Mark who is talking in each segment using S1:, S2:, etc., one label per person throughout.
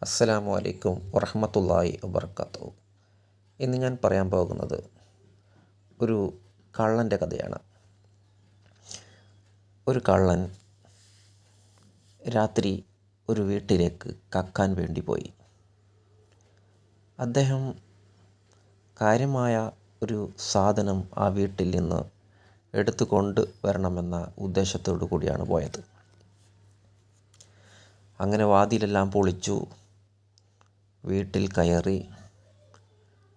S1: അസ്സലാമു അലൈക്കും വറഹ്മത്തുള്ളാഹി വബറകാതുഹു. ഇന്ന് ഞാൻ പറയാൻ പോകുന്നത് ഒരു കള്ളൻ്റെ കഥയാണ്. ഒരു കള്ളൻ രാത്രി ഒരു വീട്ടിലേക്ക് കക്കാൻ വേണ്ടി പോയി. അദ്ദേഹം കാര്യമായ ഒരു സാധനം ആ വീട്ടിൽ നിന്ന് എടുത്തു കൊണ്ട് വരണമെന്ന ഉദ്ദേശത്തോടു കൂടിയാണ് പോയത്. അങ്ങനെ വാതിലെല്ലാം പൊളിച്ചു, വീട്ടിൽ കയറി.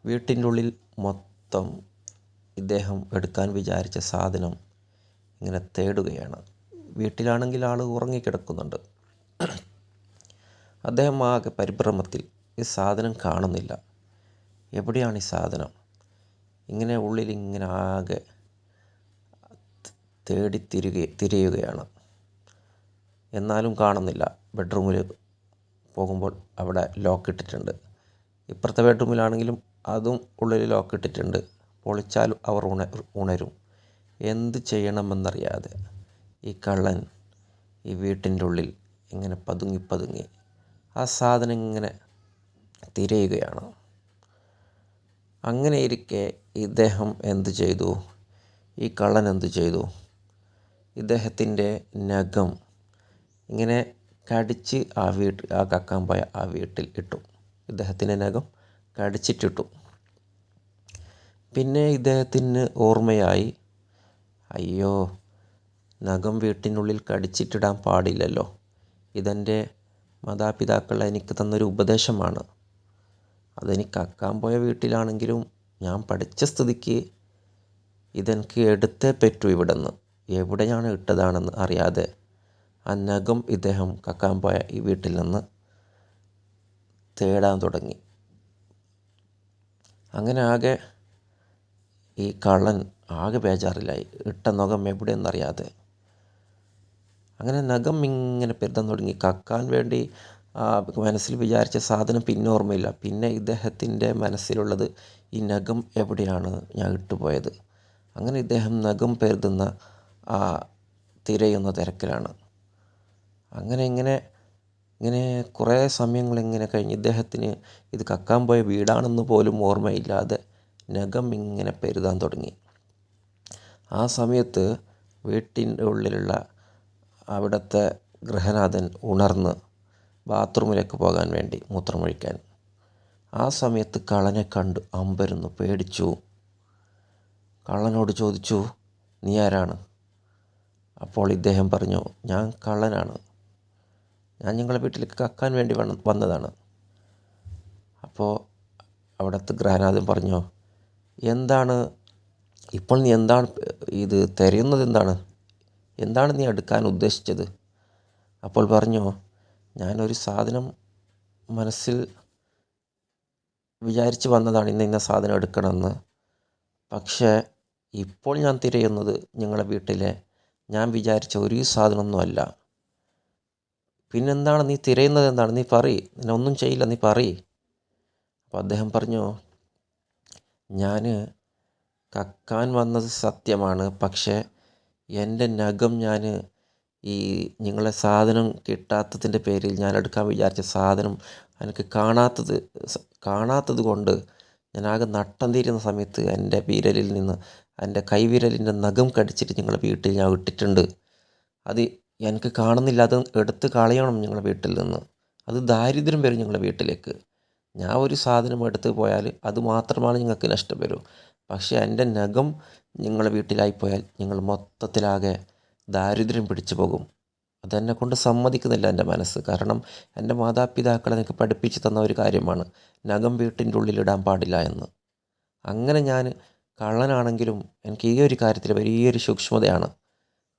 S1: വീട്ടിൻ്റെ ഉള്ളിൽ മൊത്തം ഇദ്ദേഹം എടുക്കാൻ വിചാരിച്ച സാധനം ഇങ്ങനെ തേടുകയാണ്. വീട്ടിലാണെങ്കിൽ ആൾ ഉറങ്ങിക്കിടക്കുന്നുണ്ട്. അദ്ദേഹം ആകെ പരിഭ്രമത്തിൽ. ഈ സാധനം കാണുന്നില്ല. എവിടെയാണ് ഈ സാധനം? ഇങ്ങനെ ഉള്ളിൽ ഇങ്ങനെ ആകെ തിരയുകയാണ്. എന്നാലും കാണുന്നില്ല. ബെഡ്റൂമിൽ പോകുമ്പോൾ അവിടെ ലോക്ക് ഇട്ടിട്ടുണ്ട്. ഇപ്പുറത്തെ ബെഡ്റൂമിലാണെങ്കിലും അതും ഉള്ളിൽ ലോക്ക് ഇട്ടിട്ടുണ്ട്. പൊളിച്ചാൽ അവർ ഉണരും. എന്ത് ചെയ്യണമെന്നറിയാതെ ഈ കള്ളൻ ഈ വീട്ടിൻ്റെ ഉള്ളിൽ ഇങ്ങനെ പതുങ്ങി ആ സാധനം ഇങ്ങനെ തിരയുകയാണ്. അങ്ങനെ ഇരിക്കെ ഇദ്ദേഹം ഈ കള്ളൻ എന്തു ചെയ്തു? ഇദ്ദേഹത്തിൻ്റെ നഖം ഇങ്ങനെ കടിച്ച് ആ കക്കാൻ പോയ ആ വീട്ടിൽ ഇട്ടു. ഇദ്ദേഹത്തിൻ്റെ നഖം കടിച്ചിട്ടിട്ടു. പിന്നെ ഇദ്ദേഹത്തിന് ഓർമ്മയായി, അയ്യോ, നഖം വീട്ടിനുള്ളിൽ കടിച്ചിട്ടിടാൻ പാടില്ലല്ലോ. ഇതെൻ്റെ മാതാപിതാക്കൾ എനിക്ക് തന്നൊരു ഉപദേശമാണ്. അതെനിക്ക് കക്കാൻ പോയ വീട്ടിലാണെങ്കിലും ഞാൻ പഠിച്ച സ്ഥിതിക്ക് ഇതെനിക്ക് എടുത്തേ പറ്റൂ. എവിടെയാണ് ഇട്ടതാണെന്ന് അറിയാതെ ആ നഖം ഇദ്ദേഹം കക്കാൻ പോയ ഈ വീട്ടിൽ നിന്ന് തേടാൻ തുടങ്ങി. അങ്ങനെ ഈ കള്ളൻ ആകെ ബേജാറിലായി, ഇട്ട നഖം എവിടെയെന്നറിയാതെ. അങ്ങനെ നഖം ഇങ്ങനെ പെരുതാൻ തുടങ്ങി. കക്കാൻ വേണ്ടി മനസ്സിൽ വിചാരിച്ച സാധനം പിന്നെ ഓർമ്മയില്ല. പിന്നെ ഇദ്ദേഹത്തിൻ്റെ മനസ്സിലുള്ളത് ഈ നഖം എവിടെയാണ് ഞാൻ ഇട്ടുപോയത്. അങ്ങനെ ഇദ്ദേഹം നഖം പെരുതുന്ന തിരയുന്ന തിരക്കിലാണ്. ഇങ്ങനെ കുറേ സമയങ്ങളിങ്ങനെ കഴിഞ്ഞ് ഇദ്ദേഹത്തിന് ഇത് കക്കാൻ പോയ വീടാണെന്ന് പോലും ഓർമ്മയില്ലാതെ നഖം ഇങ്ങനെ പെരുതാൻ തുടങ്ങി. ആ സമയത്ത് വീട്ടിൻ്റെ ഉള്ളിലുള്ള അവിടുത്തെ ഗൃഹനാഥൻ ഉണർന്ന് ബാത്റൂമിലേക്ക് പോകാൻ വേണ്ടി മൂത്രമൊഴിക്കാൻ. ആ സമയത്ത് കള്ളനെ കണ്ട് അമ്പരന്ന് പേടിച്ചു. കള്ളനോട് ചോദിച്ചു, നീ ആരാണ്? അപ്പോൾ ഇദ്ദേഹം പറഞ്ഞു, ഞാൻ കള്ളനാണ്. ഞാൻ നിങ്ങളുടെ വീട്ടിലേക്ക് കക്കാൻ വേണ്ടി വന്നതാണ്. അപ്പോൾ അവിടുത്തെ ഗൃഹനാഥൻ പറഞ്ഞു, ഇപ്പോൾ നീ എന്താണ് ഇത് തിരയുന്നത്? എന്താണ് നീ എടുക്കാൻ ഉദ്ദേശിച്ചത്? അപ്പോൾ പറഞ്ഞു, ഞാനൊരു സാധനം മനസ്സിൽ വിചാരിച്ച് വന്നതാണ്, ഇന്ന സാധനം എടുക്കണമെന്ന്. പക്ഷേ ഇപ്പോൾ ഞാൻ തിരയുന്നത് നിങ്ങളുടെ വീട്ടിലെ ഞാൻ വിചാരിച്ച ഒരു സാധനമൊന്നുമല്ല. പിന്നെന്താണ് നീ തിരയുന്നത്? നീ പറയ്. നിന്നെ ഒന്നും ചെയ്യില്ല, നീ പറയ്. അപ്പോൾ അദ്ദേഹം പറഞ്ഞു, ഞാൻ കക്കാൻ വന്നത് സത്യമാണ്. പക്ഷേ എൻ്റെ നഖം നിങ്ങളെ സാധനം കിട്ടാത്തതിൻ്റെ പേരിൽ ഞാൻ എടുക്കാൻ വിചാരിച്ച സാധനം എനിക്ക് കാണാത്തത് കൊണ്ട് ഞാനാകെ നട്ടം തിരിയുന്ന സമയത്ത് എൻ്റെ വിരലിൽ നിന്ന് എൻ്റെ കൈവിരലിൻ്റെ നഖം കടിച്ചിട്ട് നിങ്ങളുടെ വീട്ടിൽ ഞാൻ ഇട്ടിട്ടുണ്ട്. അത് എനിക്ക് കാണുന്നില്ല. അത് എടുത്ത് കളയണം നിങ്ങളുടെ വീട്ടിൽ നിന്ന്. അത് ദാരിദ്ര്യം വരും നിങ്ങളുടെ വീട്ടിലേക്ക്. ഞാൻ ഒരു സാധനം എടുത്ത് പോയാൽ അത് മാത്രമാണ് നിങ്ങൾക്ക് നഷ്ടം വരൂ. പക്ഷേ എൻ്റെ നഖം നിങ്ങളുടെ വീട്ടിലായിപ്പോയാൽ നിങ്ങൾ മൊത്തത്തിലാകെ ദാരിദ്ര്യം പിടിച്ചു പോകും. അതെന്നെ കൊണ്ട് സമ്മതിക്കുന്നില്ല എൻ്റെ മനസ്സ്. കാരണം എൻ്റെ മാതാപിതാക്കൾ എനിക്ക് പഠിപ്പിച്ച് തന്ന ഒരു കാര്യമാണ്, നഖം വീട്ടിൻ്റെ ഉള്ളിലിടാൻ പാടില്ല എന്ന്. അങ്ങനെ ഞാൻ കള്ളനാണെങ്കിലും എനിക്ക് ഈ ഒരു കാര്യത്തിൽ വലിയൊരു സൂക്ഷ്മതയാണ്.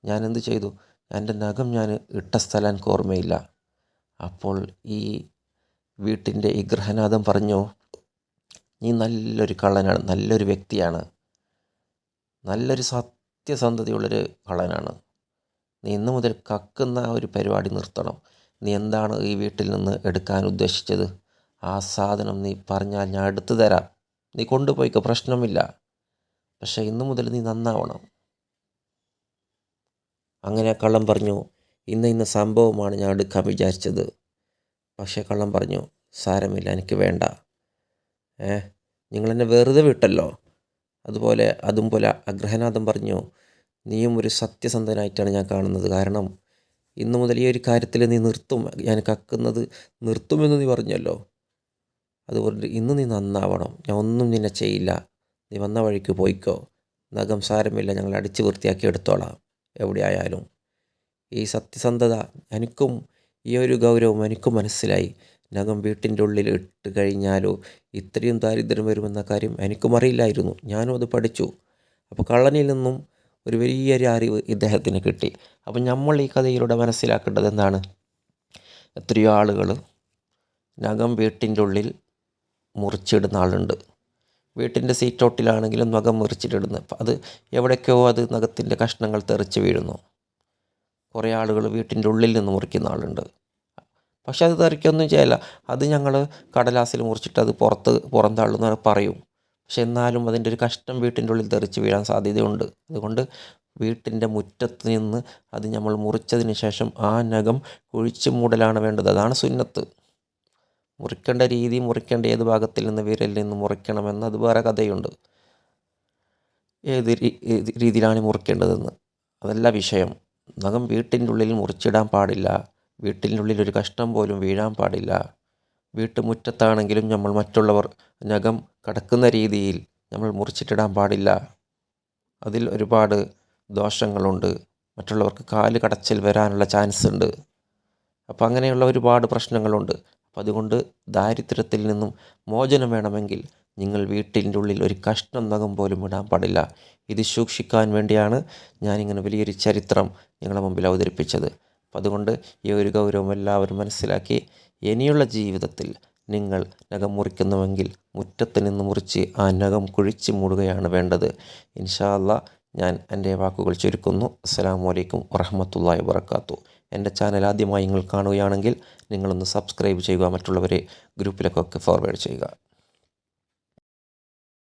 S1: ഞാൻ എന്ത് ചെയ്തു? എൻ്റെ നഖം ഞാൻ ഇട്ട സ്ഥലം എനിക്ക് ഓർമ്മയില്ല. അപ്പോൾ ഈ വീട്ടിൻ്റെ ഈ ഗൃഹനാഥൻ പറഞ്ഞു, നീ നല്ലൊരു കള്ളനാണ്, നല്ലൊരു വ്യക്തിയാണ്, നല്ലൊരു സത്യസന്ധതയുള്ളൊരു കള്ളനാണ്. നീ ഇന്നു മുതൽ കക്കുന്ന ഒരു പരിപാടി നിർത്തണം. നീ എന്താണ് ഈ വീട്ടിൽ നിന്ന് എടുക്കാൻ ഉദ്ദേശിച്ചത്? ആ സാധനം നീ പറഞ്ഞാൽ ഞാൻ എടുത്തു തരാം. നീ കൊണ്ടുപോയിക്കോ, പ്രശ്നമില്ല. പക്ഷേ ഇന്നു മുതൽ നീ നന്നാവണം. അങ്ങനെ കള്ളൻ പറഞ്ഞു, ഇന്ന സംഭവമാണ് ഞാൻ എടുക്കാൻ വിചാരിച്ചത്. പക്ഷേ കള്ളൻ പറഞ്ഞു, സാരമില്ല, എനിക്ക് വേണ്ട. നിങ്ങളെന്നെ വെറുതെ വിട്ടല്ലോ. അതും പോലെ അഗ്രഹനാഥൻ പറഞ്ഞു, നീയും ഒരു സത്യസന്ധനായിട്ടാണ് ഞാൻ കാണുന്നത്. കാരണം ഇന്നു മുതൽ ഈ ഒരു കാര്യത്തിൽ നീ നിർത്തും, ഞാൻ കക്കുന്നത് നിർത്തുമെന്ന് നീ പറഞ്ഞല്ലോ. അതുകൊണ്ട് ഇന്ന് നീ നന്നാവണം. ഞാൻ ഒന്നും നിന്നെ ചെയ്യില്ല. നീ വന്ന വഴിക്ക് പോയിക്കോ. നഖം സാരമില്ല, ഞങ്ങൾ അടിച്ച് വൃത്തിയാക്കി എടുത്തോളാം എവിടെ ആയാലും. ഈ സത്യസന്ധത എനിക്കും, ഈ ഒരു ഗൗരവം എനിക്കും മനസ്സിലായി. നഖം വീട്ടിൻ്റെ ഉള്ളിൽ ഇട്ട് കഴിഞ്ഞാലോ ഇത്രയും ദാരിദ്ര്യം വരുമെന്ന കാര്യം എനിക്കും അറിയില്ലായിരുന്നു. ഞാനും അത് പഠിച്ചു. അപ്പോൾ കള്ളനിൽ നിന്നും ഒരു വലിയൊരു അറിവ് ഇദ്ദേഹത്തിന് കിട്ടി. അപ്പം നമ്മൾ ഈ കഥയിലൂടെ മനസ്സിലാക്കേണ്ടത് എന്താണ്? എത്രയോ ആളുകൾ നഖം വീട്ടിൻ്റെ ഉള്ളിൽ മുറിച്ചിടുന്ന ആളുണ്ട്. വീട്ടിൻ്റെ സീറ്റൗട്ടിലാണെങ്കിലും നഖം മുറിച്ചിട്ടിടുന്നത്, അത് എവിടേക്കോ അത് നഖത്തിൻ്റെ കഷ്ണങ്ങൾ തെറിച്ച് വീഴുന്നു. കുറേ ആളുകൾ വീട്ടിൻ്റെ ഉള്ളിൽ നിന്ന് മുറിക്കുന്ന ആളുണ്ട്. പക്ഷെ അത് തെറിക്കൊന്നും ചെയ്യില്ല. അത് ഞങ്ങൾ കടലാസിൽ മുറിച്ചിട്ട് അത് പുറന്തള്ളുന്ന പറയും. പക്ഷെ എന്നാലും അതിൻ്റെ ഒരു കഷ്ണം വീട്ടിൻ്റെ ഉള്ളിൽ തെറിച്ച് വീഴാൻ സാധ്യതയുണ്ട്. അതുകൊണ്ട് വീട്ടിൻ്റെ മുറ്റത്ത് നിന്ന് അത് നമ്മൾ മുറിച്ചതിന് ശേഷം ആ നഖം കുഴിച്ച് മൂടലാണ് വേണ്ടത്. അതാണ് സുന്നത്ത്. മുറിക്കേണ്ട രീതി, മുറിക്കേണ്ട ഏത് ഭാഗത്തിൽ നിന്ന്, വിരലിൽ നിന്ന് മുറിക്കണമെന്ന് അത് വേറെ കഥയുണ്ട്. ഏത് രീതിയിലാണ് മുറിക്കേണ്ടതെന്ന് അതല്ല വിഷയം. നഖം വീട്ടിൻ്റെ ഉള്ളിൽ മുറിച്ചിടാൻ പാടില്ല. വീട്ടിൻ്റെ ഉള്ളിൽ ഒരു കഷ്ണം പോലും വീഴാൻ പാടില്ല. വീട്ടുമുറ്റത്താണെങ്കിലും നമ്മൾ മറ്റുള്ളവർ നഖം കടക്കുന്ന രീതിയിൽ നമ്മൾ മുറിച്ചിട്ടിടാൻ പാടില്ല. അതിൽ ഒരുപാട് ദോഷങ്ങളുണ്ട്. മറ്റുള്ളവർക്ക് കാല് കടച്ചിൽ വരാനുള്ള ചാൻസ് ഉണ്ട്. അപ്പോൾ അങ്ങനെയുള്ള ഒരുപാട് പ്രശ്നങ്ങളുണ്ട്. അപ്പോൾ അതുകൊണ്ട് ദാരിദ്ര്യത്തിൽ നിന്നും മോചനം വേണമെങ്കിൽ നിങ്ങൾ വീട്ടിൻ്റെ ഉള്ളിൽ ഒരു കഷ്ണം നഖം പോലും ഇടാൻ പാടില്ല. ഇത് സൂക്ഷിക്കാൻ വേണ്ടിയാണ് ഞാനിങ്ങനെ വലിയൊരു ചരിത്രം നിങ്ങളുടെ മുമ്പിൽ അവതരിപ്പിച്ചത്. അപ്പോൾ അതുകൊണ്ട് ഈ ഒരു ഗൗരവം എല്ലാവരും മനസ്സിലാക്കി ഇനിയുള്ള ജീവിതത്തിൽ നിങ്ങൾ നഖം മുറിക്കുന്നുവെങ്കിൽ മുറ്റത്ത് നിന്ന് മുറിച്ച് ആ നഖം കുഴിച്ച് മൂടുകയാണ് വേണ്ടത്. ഇൻഷാ അല്ലാ ഞാൻ എൻ്റെ വാക്കുകൾ ചുരുക്കുന്നു. അസ്സലാമു അലൈക്കും വറഹ്മത്തുള്ളാഹി വബറകാതുഹു. എൻ്റെ ചാനൽ ആദ്യമായി നിങ്ങൾ കാണുകയാണെങ്കിൽ നിങ്ങളൊന്ന് സബ്സ്ക്രൈബ് ചെയ്യുക, മറ്റുള്ളവരെ ഗ്രൂപ്പിലേക്കൊക്കെ ഫോർവേഡ് ചെയ്യുക.